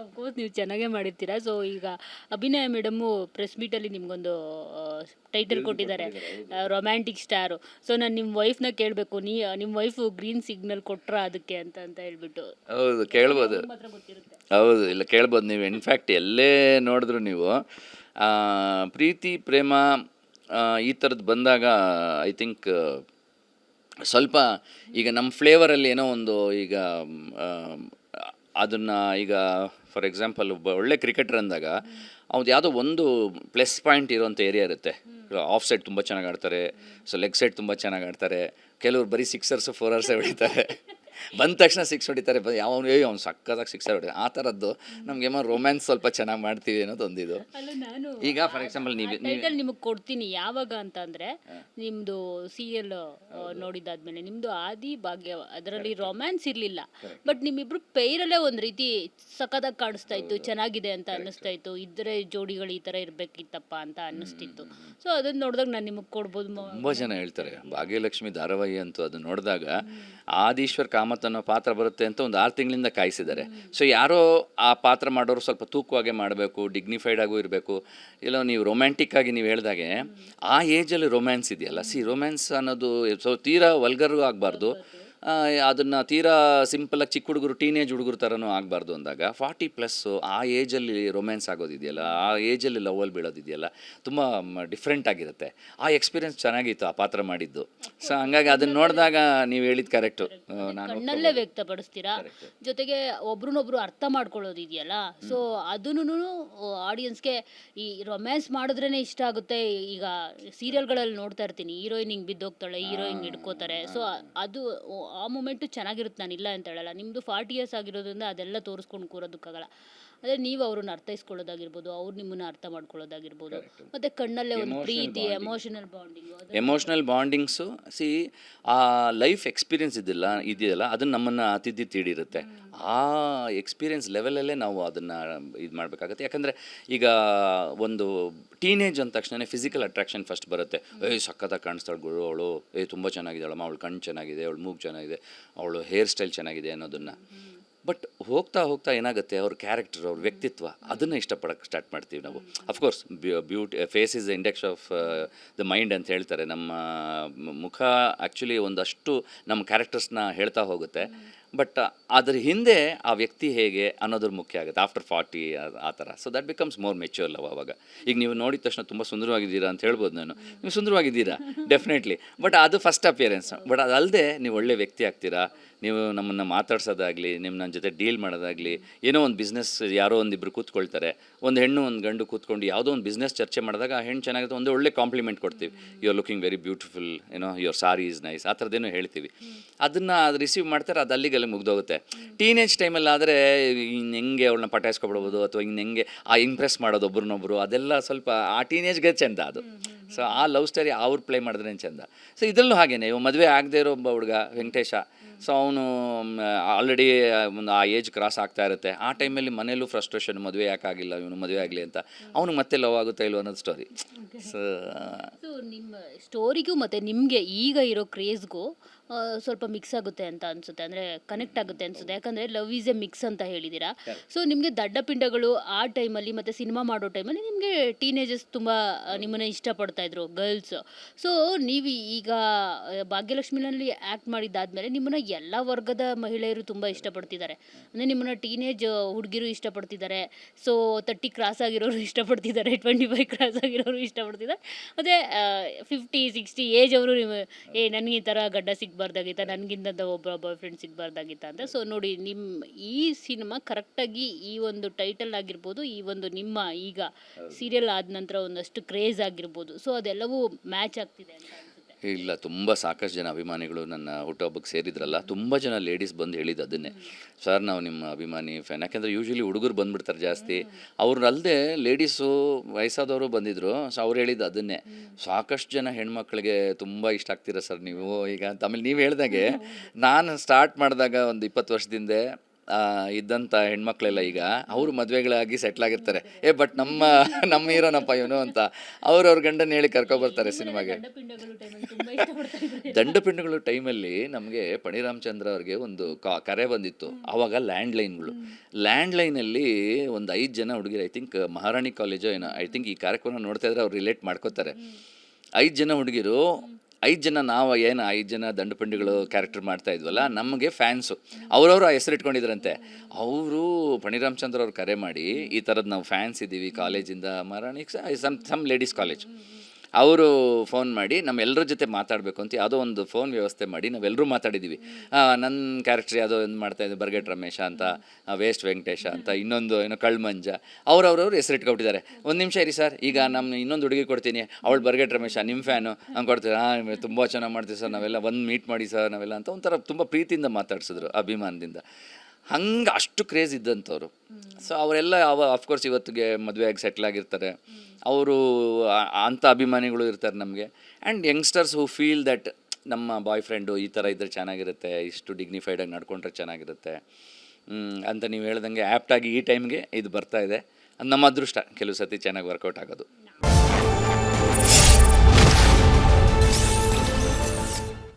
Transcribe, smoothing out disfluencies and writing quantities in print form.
Of course ನೀವು ಚೆನ್ನಾಗೇ ಮಾಡಿರ್ತೀರಾ. So ಈಗ ಅಭಿನಯ ಮೇಡಮು ಪ್ರೆಸ್ ಮೀಟಲ್ಲಿ ನಿಮ್ಗೊಂದು ಟೈಟಲ್ ಕೊಟ್ಟಿದ್ದಾರೆ, ರೊಮ್ಯಾಂಟಿಕ್ ಸ್ಟಾರು. ಸೊ ನಾನು ನಿಮ್ಮ ವೈಫ್ನ ಕೇಳಬೇಕು, ನಿಮ್ಮ ವೈಫು ಗ್ರೀನ್ ಸಿಗ್ನಲ್ ಕೊಟ್ರ ಅದಕ್ಕೆ ಅಂತ ಹೇಳ್ಬಿಟ್ಟು. ಹೌದು, ಕೇಳ್ಬೋದು. ಮಾತ್ರ ಗೊತ್ತಿರುತ್ತೆ. ಹೌದು, ಇಲ್ಲ ಕೇಳ್ಬೋದು ನೀವು. ಇನ್ಫ್ಯಾಕ್ಟ್ ಎಲ್ಲೇ ನೋಡಿದ್ರು ನೀವು ಪ್ರೀತಿ ಪ್ರೇಮ ಈ ಥರದ್ದು ಬಂದಾಗ ಐ ಥಿಂಕ್ ಸ್ವಲ್ಪ ಈಗ ನಮ್ಮ ಫ್ಲೇವರಲ್ಲಿ ಏನೋ ಒಂದು ಈಗ ಅದನ್ನು ಈಗ ಫಾರ್ ಎಕ್ಸಾಂಪಲ್ ಒಬ್ಬ ಒಳ್ಳೆ ಕ್ರಿಕೆಟರ್ ಅಂದಾಗ ಅವ್ದು ಯಾವುದೋ ಒಂದು ಪ್ಲಸ್ ಪಾಯಿಂಟ್ ಇರೋಂಥ ಏರಿಯಾ ಇರುತ್ತೆ. ಆಫ್ ಸೈಡ್ ತುಂಬ ಚೆನ್ನಾಗಿ ಆಡ್ತಾರೆ, ಸೊ ಲೆಗ್ ಸೈಡ್ ತುಂಬ ಚೆನ್ನಾಗಿ ಆಡ್ತಾರೆ, ಕೆಲವ್ರು ಬರೀ ಸಿಕ್ಸರ್ಸು ಫೋರರ್ಸೇ ಹೊಡಿತಾರೆ, ಬಂದ ತಕ್ಷಣ ಸಿಕ್ಸ್ ಹೊಡಿತಾರೆ, ಅವ್ನು ಸಕ್ಕತ್ತಾಗಿ ಸಿಕ್ಸರ್ ಹೊಡಿತಾರೆ. ಆ ಥರದ್ದು ನಮಗೇನೋ ರೊಮ್ಯಾನ್ಸ್ ಸ್ವಲ್ಪ ಚೆನ್ನಾಗಿ ಮಾಡ್ತೀವಿ ಅನ್ನೋದು ಒಂದಿದು. ಈಗ ಫಾರ್ ಎಕ್ಸಾಂಪಲ್ ಟೈಟಲ್ ನಿಮಗೆ ಕೊಡ್ತೀನಿ ಯಾವಾಗ ಅಂತ ಅಂದರೆ, ನಿಮ್ಮದು ಸೀರಿಯಲ್ ನೋಡಿದ್ದಾದ್ಮೇಲೆ ನಿಮ್ಮದು ಆದಿ ಭಾಗ್ಯ, ಅದರಲ್ಲಿ ರೊಮ್ಯಾನ್ಸ್ ಇರಲಿಲ್ಲ, ಬಟ್ ನಿಮ್ಮಿಬ್ರು ಪೈರಲ್ಲೇ ಒಂದು ರೀತಿ ಸಖತ್ತಾಗಿ ಕಾಣಿಸ್ತಾ ಇತ್ತು, ಚೆನ್ನಾಗಿದೆ ಅಂತ ಅನ್ನಿಸ್ತಾ ಇತ್ತು, ಇದ್ರೆ ಜೋಡಿಗಳು ಈ ಥರ ಇರಬೇಕಿತ್ತಪ್ಪ ಅಂತ ಅನ್ನಿಸ್ತಿತ್ತು. ಸೊ ಅದನ್ನು ನೋಡಿದಾಗ ನಾನು ನಿಮಗೆ ಕೊಡ್ಬೋದು. ತುಂಬ ಜನ ಹೇಳ್ತಾರೆ ಭಾಗ್ಯಲಕ್ಷ್ಮಿ ಧಾರಾವಾಹಿ ಅಂತೂ ಅದು ನೋಡಿದಾಗ ಆದೀಶ್ವರ್ ಕಾಮತ್ ಅನ್ನೋ ಪಾತ್ರ ಬರುತ್ತೆ ಅಂತ ಒಂದು 6 ತಿಂಗಳಿಂದ ಕಾಯಿಸಿದ್ದಾರೆ. ಸೊ ಯಾರೋ ಆ ಪಾತ್ರ ಮಾಡೋರು ಸ್ವಲ್ಪ ತೂಕವಾಗೇ ಮಾಡಬೇಕು, ಡಿಗ್ನಿಫೈಡ್ ಆಗೂ ಇರಬೇಕು. ಇಲ್ಲ ನೀವು ರೊಮ್ಯಾಂಟಿಕ್ ಆಗಿ ನೀವು ಹೇಳ್ದಾಗೆ ಆ ಏಜಲ್ಲಿ ರೊಮ್ಯಾನ್ಸ್ ಇದೆಯಲ್ಲ, ರೊಮ್ಯಾನ್ಸ್ ಅನ್ನೋದು ಸೊ ತೀರಾ ವಲ್ಗರು ಆಗಬಾರ್ದು, ಅದನ್ನು ತೀರಾ ಸಿಂಪಲಾಗಿ ಚಿಕ್ಕ ಹುಡುಗರು ಟೀನೇಜ್ ಹುಡುಗರು ಥರನೂ ಆಗಬಾರ್ದು ಅಂದಾಗ 40+ ಆ ಏಜಲ್ಲಿ ರೊಮ್ಯಾನ್ಸ್ ಆಗೋದಿದೆಯಲ್ಲ, ಆ ಏಜಲ್ಲಿ ಲವಲ್ಲಿ ಬೀಳೋದಿದೆಯಲ್ಲ, ತುಂಬ ಡಿಫ್ರೆಂಟ್ ಆಗಿರುತ್ತೆ. ಆ ಎಕ್ಸ್ಪೀರಿಯನ್ಸ್ ಚೆನ್ನಾಗಿತ್ತು ಆ ಪಾತ್ರ ಮಾಡಿದ್ದು. ಸೊ ಹಂಗಾಗಿ ಅದನ್ನು ನೋಡಿದಾಗ ನೀವು ಹೇಳಿದ್ದು ಕರೆಕ್ಟು, ನಾನು ಕಣ್ಣಲ್ಲೇ ವ್ಯಕ್ತಪಡಿಸ್ತೀರಾ, ಜೊತೆಗೆ ಒಬ್ರನ್ನೊಬ್ರು ಅರ್ಥ ಮಾಡ್ಕೊಳ್ಳೋದಿದೆಯಲ್ಲ, ಸೊ ಅದನ್ನು ಆಡಿಯನ್ಸ್ಗೆ ಈ ರೊಮ್ಯಾನ್ಸ್ ಮಾಡಿದ್ರೇ ಇಷ್ಟ ಆಗುತ್ತೆ. ಈಗ ಸೀರಿಯಲ್ಗಳಲ್ಲಿ ನೋಡ್ತಾ ಇರ್ತೀನಿ, ಹೀರೋಯಿನ್ ಹಿಂಗೆ ಬಿದ್ದೋಗ್ತಾಳೆ, ಹೀರೋಯಿನ್ ಹಿಡ್ಕೋತಾರೆ, ಸೊ ಅದು ಆ ಮೂಮೆಂಟು ಚೆನ್ನಾಗಿರುತ್ತೆ, ನಾನು ಇಲ್ಲ ಅಂತ ಹೇಳಲ್ಲ. ನಿಮ್ಮದು 40 ಇಯರ್ಸ್ ಆಗಿರೋದ್ರಿಂದ ಅದೆಲ್ಲ ತೋರಿಸ್ಕೊಂಡು ಕೂರೋದಕ್ಕಾಗಲ್ಲ. ಅದೇ ನೀವು ಅವ್ರನ್ನ ಅರ್ಥೈಸ್ಕೊಳ್ಳೋದಾಗಿರ್ಬೋದು, ಅವ್ರು ನಿಮ್ಮನ್ನ ಅರ್ಥ ಮಾಡ್ಕೊಳ್ಳೋದಾಗಿರ್ಬೋದು, ಮತ್ತು ಕಣ್ಣಲ್ಲೇ ಒಂದು ಪ್ರೀತಿ, ಎಮೋಷ್ನಲ್ ಬಾಂಡಿಂಗ್ಸು ಆ ಲೈಫ್ ಎಕ್ಸ್ಪೀರಿಯನ್ಸ್ ಇದೆಯಲ್ಲ ಅದನ್ನು ನಮ್ಮನ್ನು ಅತಿಥಿ ತೀಡಿರುತ್ತೆ. ಆ ಎಕ್ಸ್ಪೀರಿಯನ್ಸ್ ಲೆವೆಲಲ್ಲೇ ನಾವು ಅದನ್ನು ಇದು ಮಾಡಬೇಕಾಗತ್ತೆ. ಯಾಕಂದರೆ ಈಗ ಒಂದು ಟೀನೇಜ್ ಅಂದ ತಕ್ಷಣ ಫಿಸಿಕಲ್ ಅಟ್ರಾಕ್ಷನ್ ಫಸ್ಟ್ ಬರುತ್ತೆ. ಸಖತ್ತಾಗಿ ಕಾಣಿಸ್ತಾಳೆ ಗುರು ಅವಳು, ತುಂಬ ಚೆನ್ನಾಗಿದ್ದಾಳಮ್ಮ, ಅವಳು ಕಣ್ಣು ಚೆನ್ನಾಗಿದೆ, ಅವಳು ಮೂಗು ಚೆನ್ನಾಗಿದೆ, ಅವಳು ಹೇರ್ ಸ್ಟೈಲ್ ಚೆನ್ನಾಗಿದೆ ಅನ್ನೋದನ್ನು. ಬಟ್ ಹೋಗ್ತಾ ಹೋಗ್ತಾ ಏನಾಗುತ್ತೆ, ಅವ್ರ ಕ್ಯಾರೆಕ್ಟರ್, ಅವ್ರ ವ್ಯಕ್ತಿತ್ವ, ಅದನ್ನು ಇಷ್ಟಪಡೋಕ್ಕೆ ಸ್ಟಾರ್ಟ್ ಮಾಡ್ತೀವಿ ನಾವು. Of course beauty face is the index of the mind ಅಂತ ಹೇಳ್ತಾರೆ. ನಮ್ಮ ಮುಖ ಆ್ಯಕ್ಚುಲಿ ಒಂದಷ್ಟು ನಮ್ಮ ಕ್ಯಾರೆಕ್ಟರ್ಸ್ನ ಹೇಳ್ತಾ ಹೋಗುತ್ತೆ. ಬಟ್ ಅದ್ರ ಹಿಂದೆ ಆ ವ್ಯಕ್ತಿ ಹೇಗೆ ಅನ್ನೋದ್ರ ಮುಖ್ಯ ಆಗುತ್ತೆ ಆಫ್ಟರ್ 40 ಆ ಥರ. So that becomes more mature love ಅವಾಗ. ಈಗ ನೀವು ನೋಡಿದ ತಕ್ಷಣ ತುಂಬ ಸುಂದರವಾಗಿದ್ದೀರಾ ಅಂತ ಹೇಳ್ಬೋದು ನಾನು, ನೀವು ಸುಂದರವಾಗಿದ್ದೀರಾ ಡೆಫಿನೆಟ್ಲಿ, ಬಟ್ ಅದು ಫಸ್ಟ್ ಅಪಿಯರೆನ್ಸ್. ಬಟ್ ಅದಲ್ಲದೆ ನೀವು ಒಳ್ಳೆ ವ್ಯಕ್ತಿ ಆಗ್ತೀರಾ, ನೀವು ನಮ್ಮನ್ನು ಮಾತಾಡ್ಸೋದಾಗಲಿ, ನನ್ನ ಜೊತೆ ಡೀಲ್ ಮಾಡೋದಾಗಲಿ, ಏನೋ ಒಂದು ಬಿಸ್ನೆಸ್ ಯಾರೋ ಒಂದಿಬ್ಬರು ಕೂತ್ಕೊಳ್ತಾರೆ, ಒಂದು ಹೆಣ್ಣು ಒಂದು ಗಂಡು ಕೂತ್ಕೊಂಡು ಯಾವುದೋ ಒಂದು ಬಿಸ್ನೆಸ್ ಚರ್ಚೆ ಮಾಡಿದಾಗ ಆ ಹೆಣ್ಣು ಚೆನ್ನಾಗಿರುತ್ತೆ, ಒಂದು ಒಳ್ಳೆ ಕಾಂಪ್ಲಿಮೆಂಟ್ ಕೊಡ್ತೀವಿ, you are looking very beautiful, ಏನೋ ಯುವರ್ ಸಾರಿ ಈಸ್ ನೈಸ್, ಆ ಥರದ್ದೇನೋ ಹೇಳ್ತೀವಿ. ಅದನ್ನು ಅದು ರಿಸೀವ್ ಮಾಡ್ತಾರೆ, ಅದು ಅಲ್ಲಿಗೆ ಮುಗ್ದೋಗುತ್ತೆ. ಟೀನೇಜ್ ಟೈಮಲ್ಲಿ ಆದರೆ ಇನ್ನು ಹೆಂಗೆ ಅವಳನ್ನ ಪಟಾಯಿಸ್ಕೊಬಿಡ್ಬೋದು, ಅಥವಾ ಹೆಂಗೆ ಆ ಇಂಪ್ರೆಸ್ ಮಾಡೋದು ಒಬ್ರನ್ನೊಬ್ರು, ಅದೆಲ್ಲ ಸ್ವಲ್ಪ ಆ ಟೀನೇಜ್ಗೆ ಚೆಂದ ಅದು. ಸೊ ಆ ಲವ್ ಸ್ಟೋರಿ ಅವ್ರು ಪ್ಲೇ ಮಾಡಿದ್ರೆ ಚೆಂದ. ಸೊ ಇದರಲ್ಲೂ ಹಾಗೇನೆ, ಇವಾಗ ಮದುವೆ ಆಗದೆ ಇರೋ ಒಬ್ಬ ಹುಡುಗ ವೆಂಕಟೇಶ, ಸೊ ಅವನು ಆಲ್ರೆಡಿ ಒಂದು ಆ ಏಜ್ ಕ್ರಾಸ್ ಆಗ್ತಾ ಇರುತ್ತೆ. ಆ ಟೈಮಲ್ಲಿ ಮನೇಲೂ ಫ್ರಸ್ಟ್ರೇಷನ್, ಮದುವೆ ಯಾಕಾಗಿಲ್ಲ, ಇವನು ಮದುವೆ ಆಗಲಿ ಅಂತ, ಅವನಿಗೆ ಮತ್ತೆ ಲವ್ ಆಗುತ್ತಾ ಇಲ್ವ ಅನ್ನೋದು ಸ್ಟೋರಿ. ಸೊ ನಿಮ್ಮ ಸ್ಟೋರಿಗೂ ಮತ್ತು ನಿಮಗೆ ಈಗ ಇರೋ ಕ್ರೇಜ್ಗೂ ಸ್ವಲ್ಪ ಮಿಕ್ಸ್ ಆಗುತ್ತೆ ಅಂತ ಅನಿಸುತ್ತೆ, ಅಂದರೆ ಕನೆಕ್ಟ್ ಆಗುತ್ತೆ ಅನಿಸುತ್ತೆ. ಯಾಕಂದರೆ ಲವ್ ಈಸ್ ಎ ಮಿಕ್ಸ್ ಅಂತ ಹೇಳಿದ್ದೀರಾ. ಸೊ ನಿಮಗೆ ದಡ್ಡಪಿಂಡಗಳು ಆ ಟೈಮಲ್ಲಿ ಮತ್ತು ಸಿನಿಮಾ ಮಾಡೋ ಟೈಮಲ್ಲಿ ನಿಮಗೆ ಟೀನೇಜರ್ಸ್ ತುಂಬ ನಿಮ್ಮನ್ನು ಇಷ್ಟಪಡ್ತಾ ಇದ್ರು, ಗರ್ಲ್ಸ್. ಸೊ ನೀವು ಈಗ ಭಾಗ್ಯಲಕ್ಷ್ಮಿನಲ್ಲಿ ಆ್ಯಕ್ಟ್ ಮಾಡಿದ್ದಾದಮೇಲೆ ನಿಮ್ಮನ್ನು ಎಲ್ಲ ವರ್ಗದ ಮಹಿಳೆಯರು ತುಂಬ ಇಷ್ಟಪಡ್ತಿದ್ದಾರೆ. ಅಂದರೆ ನಿಮ್ಮನ್ನು ಟೀನೇಜ್ ಹುಡುಗಿರು ಇಷ್ಟಪಡ್ತಿದ್ದಾರೆ, ಸೊ 30 ಕ್ರಾಸ್ ಆಗಿರೋರು ಇಷ್ಟಪಡ್ತಿದ್ದಾರೆ, 25 ಕ್ರಾಸ್ ಆಗಿರೋರು ಇಷ್ಟಪಡ್ತಿದ್ದಾರೆ, ಮತ್ತು 50-60 ಏಜ್ ಅವರು ನನಗೆ ಈ ಥರ ಗಡ್ಡ ಸಿಗಬಾರ್ದಾಗಿತ್ತ, ನನಗಿಂತ ಒಬ್ಬ ಬಾಯ್ ಫ್ರೆಂಡ್ ಸಿಗಬಾರ್ದಾಗಿತ್ತ ಅಂತ. ಸೊ ನೋಡಿ, ನಿಮ್ಮ ಈ ಸಿನಿಮಾ ಕರೆಕ್ಟಾಗಿ ಈ ಒಂದು ಟೈಟಲ್ ಆಗಿರ್ಬೋದು, ಈ ಒಂದು ನಿಮ್ಮ ಈಗ ಸೀರಿಯಲ್ ಆದ ನಂತರ ಒಂದಷ್ಟು ಕ್ರೇಜ್ ಆಗಿರ್ಬೋದು, ಸೊ ಅದೆಲ್ಲವೂ ಮ್ಯಾಚ್ ಆಗ್ತಿದೆ ಅಂತ ಅನ್ಸುತ್ತೆ. ಇಲ್ಲ, ತುಂಬ ಸಾಕಷ್ಟು ಜನ ಅಭಿಮಾನಿಗಳು ನನ್ನ ಹುಟ್ಟುಹಬ್ಬಕ್ಕೆ ಸೇರಿದ್ರಲ್ಲ, ತುಂಬ ಜನ ಲೇಡೀಸ್ ಬಂದು ಹೇಳಿದ್ದು ಅದನ್ನೇ, ಸರ್ ನಾವು ನಿಮ್ಮ ಅಭಿಮಾನಿ ಫ್ಯಾನ್. ಯಾಕೆಂದರೆ ಯೂಶ್ವಲಿ ಹುಡುಗರು ಬಂದುಬಿಡ್ತಾರೆ ಜಾಸ್ತಿ, ಅವ್ರಲ್ಲದೆ ಲೇಡೀಸು ವಯಸ್ಸಾದವರು ಬಂದಿದ್ದರು. ಸೊ ಅವ್ರು ಹೇಳಿದ್ದು ಅದನ್ನೇ, ಸಾಕಷ್ಟು ಜನ ಹೆಣ್ಮಕ್ಳಿಗೆ ತುಂಬ ಇಷ್ಟ ಆಗ್ತೀರ ಸರ್ ನೀವು ಈಗ ಅಂತ. ಆಮೇಲೆ ನೀವು ಹೇಳ್ದಾಗೆ ನಾನು ಸ್ಟಾರ್ಟ್ ಮಾಡಿದಾಗ ಒಂದು 20 ವರ್ಷದಿಂದ ಇದ್ದಂಥ ಹೆಣ್ಮಕ್ಳೆಲ್ಲ ಈಗ ಅವರು ಮದುವೆಗಳಾಗಿ ಸೆಟ್ಲ್ ಆಗಿರ್ತಾರೆ. ಬಟ್ ನಮ್ಮ ಹೀರೋನಪ್ಪ ಇವನು ಅಂತ ಅವ್ರ ಗಂಡನ ಹೇಳಿ ಕರ್ಕೊಬರ್ತಾರೆ ಸಿನಿಮಾಗೆ. ದಂಡಪಿಂಡಗಳು ಟೈಮಲ್ಲಿ ತುಂಬ ಇಷ್ಟಪಡ್ತಾ ಇದ್ರು. ದಂಡಪಿಂಡಗಳು ಟೈಮಲ್ಲಿ ನಮಗೆ ಪಣಿರಾಮಚಂದ್ರ ಅವ್ರಿಗೆ ಒಂದು ಕರೆ ಬಂದಿತ್ತು. ಆವಾಗ ಲ್ಯಾಂಡ್ಲೈನಲ್ಲಿ ಒಂದು 5 ಜನ ಹುಡುಗಿರು, ಐ ಥಿಂಕ್ ಮಹಾರಾಣಿ ಕಾಲೇಜು ಏನೋ, ಐ ಥಿಂಕ್ ಈ ಕಾರ್ಯಕ್ರಮ ನೋಡ್ತಾ ಇದ್ರೆ ಅವ್ರು ರಿಲೇಟ್ ಮಾಡ್ಕೋತಾರೆ. 5 ಜನ ಹುಡುಗಿರು, 5 ಜನ ನಾವು ಏನು 5 ಜನ ದಂಡಪಿಂಡಿಗಳು ಕ್ಯಾರೆಕ್ಟರ್ ಮಾಡ್ತಾ ಇದ್ವಲ್ಲ, ನಮಗೆ ಫ್ಯಾನ್ಸು ಅವ್ರವ್ರು ಆ ಹೆಸರು ಇಟ್ಕೊಂಡಿದ್ರಂತೆ. ಅವರು ಪಣಿರಾಮಚಂದ್ರ ಅವ್ರು ಕರೆ ಮಾಡಿ, ಈ ಥರದ್ದು ನಾವು ಫ್ಯಾನ್ಸ್ ಇದ್ದೀವಿ ಕಾಲೇಜಿಂದ, ಮಹಾರಾಣಿ ಸಮ್ ಲೇಡೀಸ್ ಕಾಲೇಜ್, ಅವರು ಫೋನ್ ಮಾಡಿ ನಮ್ಮೆಲ್ಲರ ಜೊತೆ ಮಾತಾಡಬೇಕು ಅಂತ ಯಾವುದೋ ಒಂದು ಫೋನ್ ವ್ಯವಸ್ಥೆ ಮಾಡಿ ನಾವೆಲ್ಲರೂ ಮಾತಾಡಿದ್ದೀವಿ. ನನ್ನ ಕ್ಯಾರೆಕ್ಟರ್ ಯಾವುದೋ ಒಂದು ಮಾಡ್ತಾಯಿದ್ದೆ, ಬರ್ಗೆಟ್ ರಮೇಶ ಅಂತ, ವೇಸ್ಟ್ ವೆಂಕಟೇಶ ಅಂತ, ಇನ್ನೊಂದು ಏನೋ ಕಳ್ಮಂಜ, ಅವ್ರವ್ರವ್ರು ಹೆಸರು ಇಟ್ಕೊಬಿಟ್ಟಿದ್ದಾರೆ. ಒಂದು ನಿಮಿಷ ಇರಿ ಸರ್, ಈಗ ನಮ್ಮ ಇನ್ನೊಂದು ಹುಡುಗಿ ಕೊಡ್ತೀನಿ, ಅವಳು ಬರ್ಗೆಟ್ ರಮೇಶ, ನಿಮ್ಮ ಫ್ಯಾನು ಹಂಗೆ ಕೊಡ್ತೀವಿ. ತುಂಬ ಚೆನ್ನಾಗಿ ಮಾಡ್ತೀವಿ ಸರ್ ನಾವೆಲ್ಲ, ಒಂದು ಮೀಟ್ ಮಾಡಿ ಸರ್ ನಾವೆಲ್ಲ ಅಂತ ಒಂಥರ ತುಂಬ ಪ್ರೀತಿಯಿಂದ ಮಾತಾಡ್ಸಿದ್ರು, ಅಭಿಮಾನದಿಂದ. ಹಂಗೆ ಅಷ್ಟು ಕ್ರೇಜ್ ಇದ್ದಂಥವ್ರು. ಸೊ ಅವರೆಲ್ಲ ಅಫ್ಕೋರ್ಸ್ ಇವತ್ತಿಗೆ ಮದುವೆಯಾಗಿ ಸೆಟ್ಲ್ ಆಗಿರ್ತಾರೆ. ಅವರು ಅಂಥ ಅಭಿಮಾನಿಗಳು ಇರ್ತಾರೆ ನಮಗೆ. And youngsters who feel that ನಮ್ಮ ಬಾಯ್ ಫ್ರೆಂಡು ಈ ಥರ ಇದ್ದರೆ ಚೆನ್ನಾಗಿರುತ್ತೆ, ಇಷ್ಟು ಡಿಗ್ನಿಫೈಡಾಗಿ ನಡ್ಕೊಂಡ್ರೆ ಚೆನ್ನಾಗಿರುತ್ತೆ ಅಂತ ನೀವು ಹೇಳ್ದಂಗೆ ಆ್ಯಪ್ಟಾಗಿ ಈ ಟೈಮ್ಗೆ ಇದು ಬರ್ತಾಯಿದೆ. ಅದು ನಮ್ಮ ಅದೃಷ್ಟ, ಕೆಲವು ಸತಿ ಚೆನ್ನಾಗಿ ವರ್ಕೌಟ್ ಆಗೋದು.